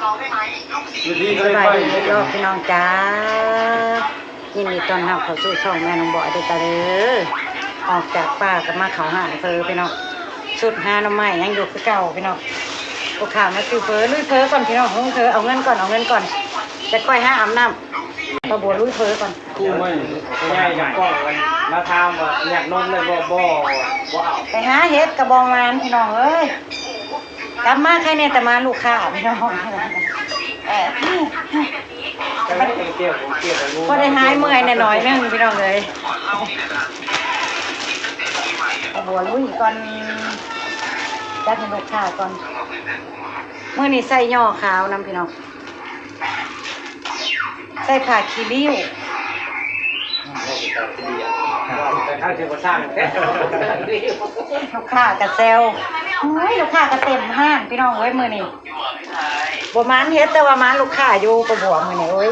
สบายดีพี่น้องจ้ายินดีต้อนรับเข้าสู่ช่องแม่น้องบ่อยเด้อจ้าเด้อออกจากป่ากับมาเขาหาเฟอพี่น้องสุดหาหน่อไม้ยังอยู่คือเก่าพี่น้องลูกค้ามาซื้อเฟอลุยเฟอก่อนพี่น้องลุยเฟอเอาเงินก่อนจะค่อยหาอาบน้ำมาบัวลุยเฟอก่อนคู่ไม่ง่ายอย่างก็มาทำอยากนมเลยบ่เอาไปหาเฮ็ดกระบองมานพี่น้องเอ้ยกลับมาใครเนี่ยแต่มาลูกค้าพี่น้องพอได้หายเมื่อยหน่อยนึงพี่น้องเลยเอาบัวลุยก่อนจัดให้ลูกค้าก่อนเมื่อนี้ใส่ย่อขาวนำพี่น้องใส่ผ้าคีริ้วลูกค้ากระเซลลูกค้ากระเต็มห้านพี่น้องเอ้ยมือนี่บัวมันเฮ็ดแต่ว่ามันลูกค้าอยู่กระบวมือนี่เอ้ย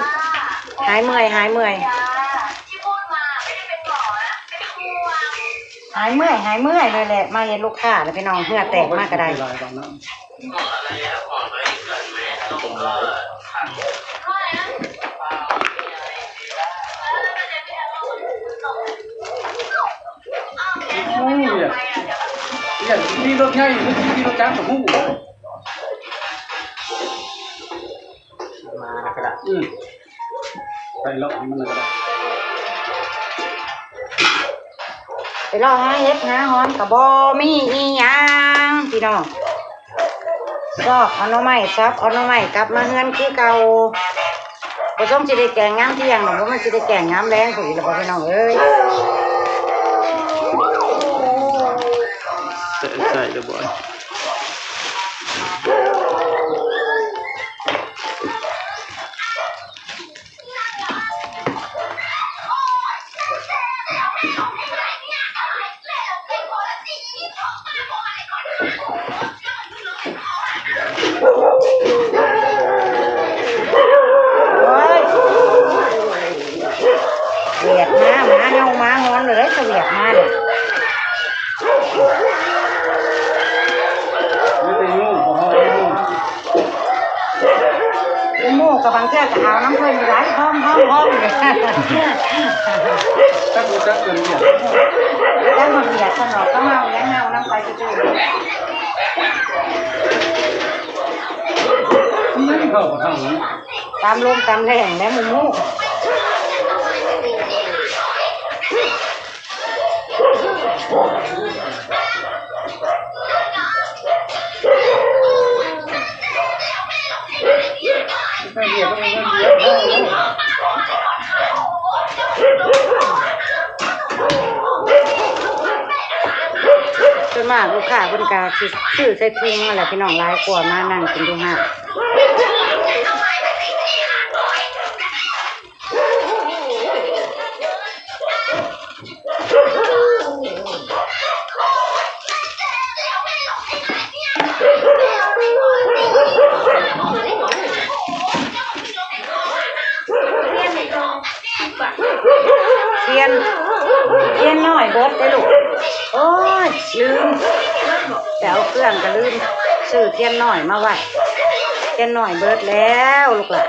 หายเมื่อยหายเมื่อยเลยแหละมาเห็นลูกค้าแล้วพี่น้องเพื่อแตกมากก็ได้อย่างที่รถง่ายอยู่ที่รถจ้างกับผู้มากระดาษไปเลาะมันกระดาษไปรอหาเฮ็ดหาหอนกับบอมีอีหยังพี่น้องซอกเอาหน่อไม้ซับเอาหน่อไม้กลับมาเฮือนคือเก่าผสมสิได้แกงน้ำเที่ยงหรอกเพราะมันสิได้แกงน้ำแรงปุ๋ยแล้วพี่น้องเอ้ยใส่ระเบิดเวียดมาหมาเฮามาฮอนเลยจะเวียดมาเลยโม่กับบางแก้วกับเอาน้ำเพิ่มอยู่ไรห้องเลยถ้ากูจะเกินเนี่ยแล้วมาเบียดขนมก็เมาแล้วเมาน้ำไปจืดไม่เข้ากับทางนี้ตามลมตามแรงแล้วมูส่วนมากลูกค้าคนกาซื้อใส่ถุงอะไรพี่น้องหลายกว่ามานั่งกินดูห้าเทียนน้อยเบิดได้ลูกโอ้ยลืมแต่เอาเครื่องก็ลืมซื้อเทียนน้อยมาไว้เทียนน้อยเบิดแล้วลูกหล่ะ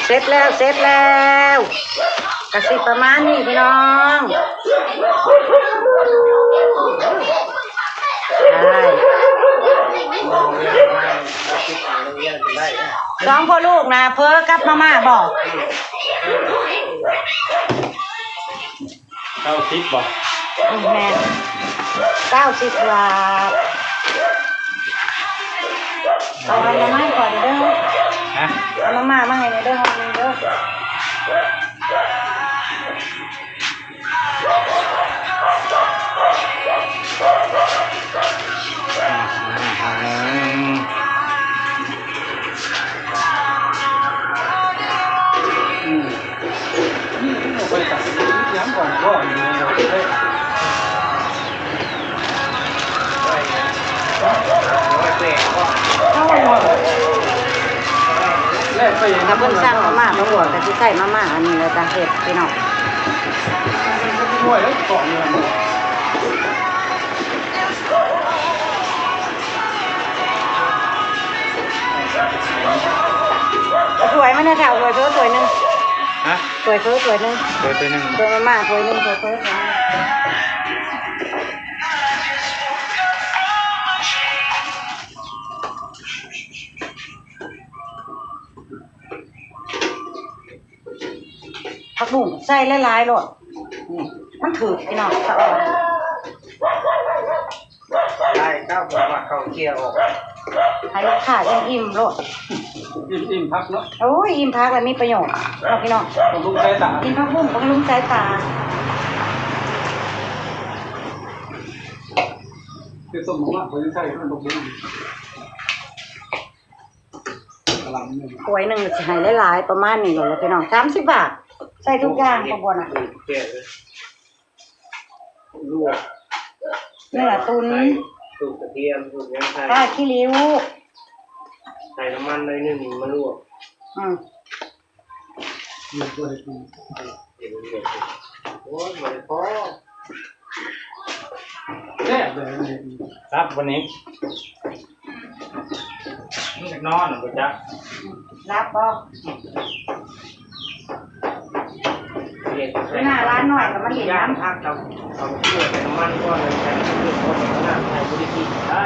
เสร็จแล้วกระสิประมาณนี้พี่น้องสองพ่อลูกนะเพ้อกับมาม่าบอก90บอกแม่90 บาทเอามาม่าก่อนเด้อเอามาม่ามาให้เด้อห้องนึงเด้อไปตัดย้ำก่อนก็อยู่ในเราได้ถ้าเพิ่นสร้างมาม่าต้องบอกแต่ที่ใส่มาม่าอันนี้เลยตาเห็ดพี่น้อง ด้วยแล้วกล่องเลย นะแถวถ้วยเพิ่มถ้วยนึง ฮะ ถ้วยเพิ่มถ้วยนึง ตัวนึง ถ้วยมาม่าถ้วยนึงถ้วยเพิ่มถ้วยนึงผักบุ้งใส่หลายๆโลดนี่มันถือพี่น้องสะอ่อน ได้เก้าบอกว่าเขาเคลียร์ออก ให้ลูกค้าอิ่มๆโลด อิ่มพักเนาะ โอ้ยอิ่มพักแล้วมีประโยชน์เอาพี่น้อง ผมลุงใช้ตา กินผักบุ้งบำรุงสายตา คือสมมติว่าผมใช้เรื่องตรงนี้กำลังเนี่ย ถ้วยหนึ่งจะให้หลายๆประมาณนี้เลยพี่น้อง30 บาทใส่ทุกอย่างประบวนอ่ะ เคลียร์เลยลวก เนื้อตุ๋น สูตรกระเทียมสูตรยังไง ผ้าขี้ริ้ว ใส่น้ำมันในนึงมาลวก อืม เห็นเด็ดโอ้ยไม่พอแซ่บเลยครับวันนี้นี่นอนหรือจ๊ะ รับบ่หน้าร้านหน่อยกับมันเห็นน้ำ พักเราเชื่อในน้ำมันก็เลยใช้เรื่องคนขนาดใช้บริกินได้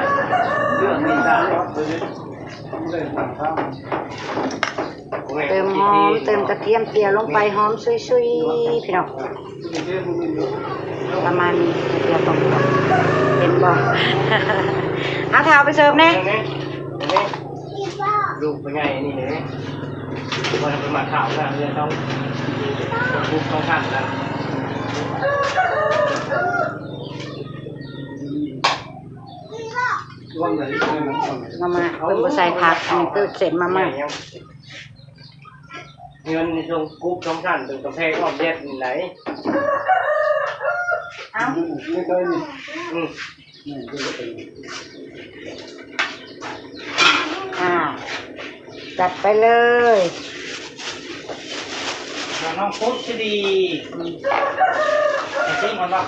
เรื่องนี้ได้ครับเลยสั่งข้าว เติมหอมเติมกระเทียมเจียวลงไปหอมซุยๆพี่น้องประมาณนี้เดียวต้องเป็นบ่ เอาเท้าไปเสิร์ฟแน่ ลูกเป็นไงนี่เนี่ยวันเป็นมาข่าวนะเรื่องต้องทุกต้องขั้นนะมาม่าเพิ่นบ่ใส่ผักอันนี้คือเสร็จมาม่า เงินในช่วงกรุ๊ปต้องขั้นถึงกาแฟก็เย็ดไหน เอา ไม่เคยนี่จัดไปเลย น้องพุทธดีจริงมันปะ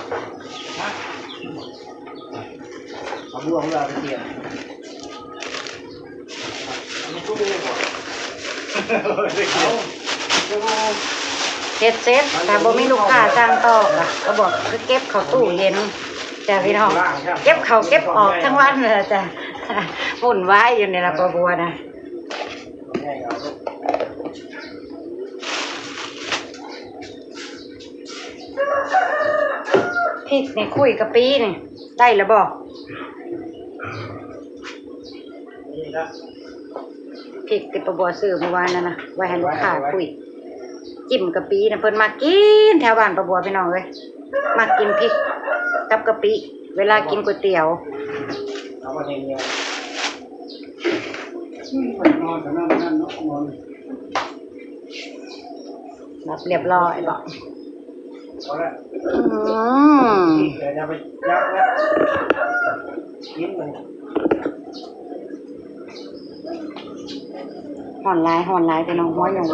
นะเอาบัวของเราไปเทียนนี่ทุกเรื่องหมด เฮ็ดเสร็จถ้าบ่มีลูกค้าสั่งต่อก็บอกคือเก็บเข้าตู้เย็นจ้ะพี่น้องเก็บเข้าเก็บออกทั้งวันเลยจ้ะวุ่นวายอยู่นี่ล่ะบ่บัวนะพริกนี่คุยกะปินี่ได้แล้วบ่พริกที่ป้าบัวซื้อเมื่อวานนั่นนะไว้ให้ลูกค้าคุยจิ้มกะปินะเพิ่นมากินแถวบ้านป้าบัวพี่น้องเอ้ยมากินพริกกับกะปิเวลากินก๋วยเตี๋ยว เอามาเทียนนอนแต่นั่นนอน รับเรียบร้อยบ่ เอาละ เดี๋ยวจะไปยักแล้วกินมัน ห่อนหลายพี่น้องหัวหยอง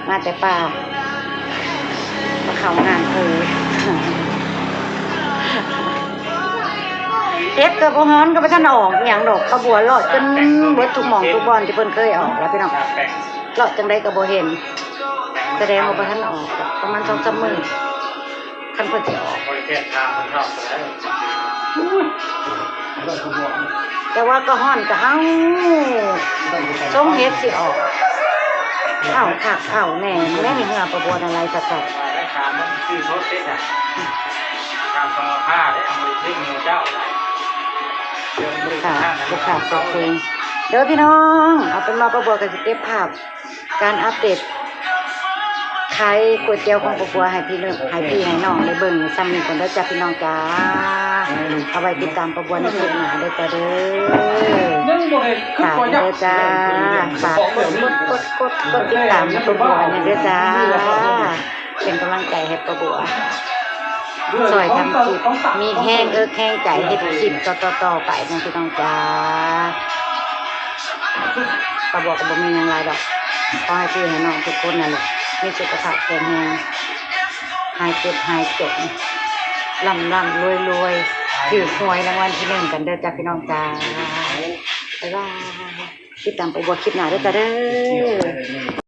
มาแต่ป่ามาเข้างานเฮ็ดก็บ่ฮ้อนก็บ่ทันออกหยังดอกกระบัวรอดจนเบิดทุกหม่องทุกบ่อนที่เพิ่นเคยออกแล้วพี่น้องรอดจังได๋ก็บ่เห็นแสดงว่าบ่ทันออกประมาณ 2-3 มื้อคันเพิ่นสิออก บริเวณทางมันชอบแล้ว แต่ว่าก็ฮ้อนก็เอ้าทรงเฮ็ดสิออกเอ้าคักเอ้าแน่แม่นี่เหือประบวนอะไรสัก ได้ถามมันคือโซเซ็ตอ่ะตามฟังผ้าได้เอาไปทิ้งมือเจ้าได้เดินมือ ค่ะ ข้าง ลูกค้าขอบคุณเด้อพี่น้องเอาเป็นมาประบวกันสิเก็บภาพการอัปเดตขายก๋วยเตี๋ยวของประบวให้พี่ให้น้องได้เบิ่งซ้ำนี้ก่อนเด้อจ้ะพี่น้องจ้าเอาไว้ติดตามประบวในคลิปหน้าเด้อจ้าเด้อฝากเด้อจ้าฝากกดติดตามประบวเนี่ยเด้อจ้าเป็นกำลังใจให้ประบวซอยทำคลิปมีแห้งแห้งใจเฮ็ดคลิปต่อไปนะพี่น้องจ้าประบวก็บ่มีหยังหลายดอกขอให้พี่ให้น้องทุกคนนั่นแหละมีสุขภาพแข็งแรงหายเจ็บหายจนร่ำรวยถือหวยรางวัลที่ 1กันเด้อจ้าพี่น้องจ้าบ๊ายบายติดตามประบวคลิปหน้าเด้อจ้าเด้อ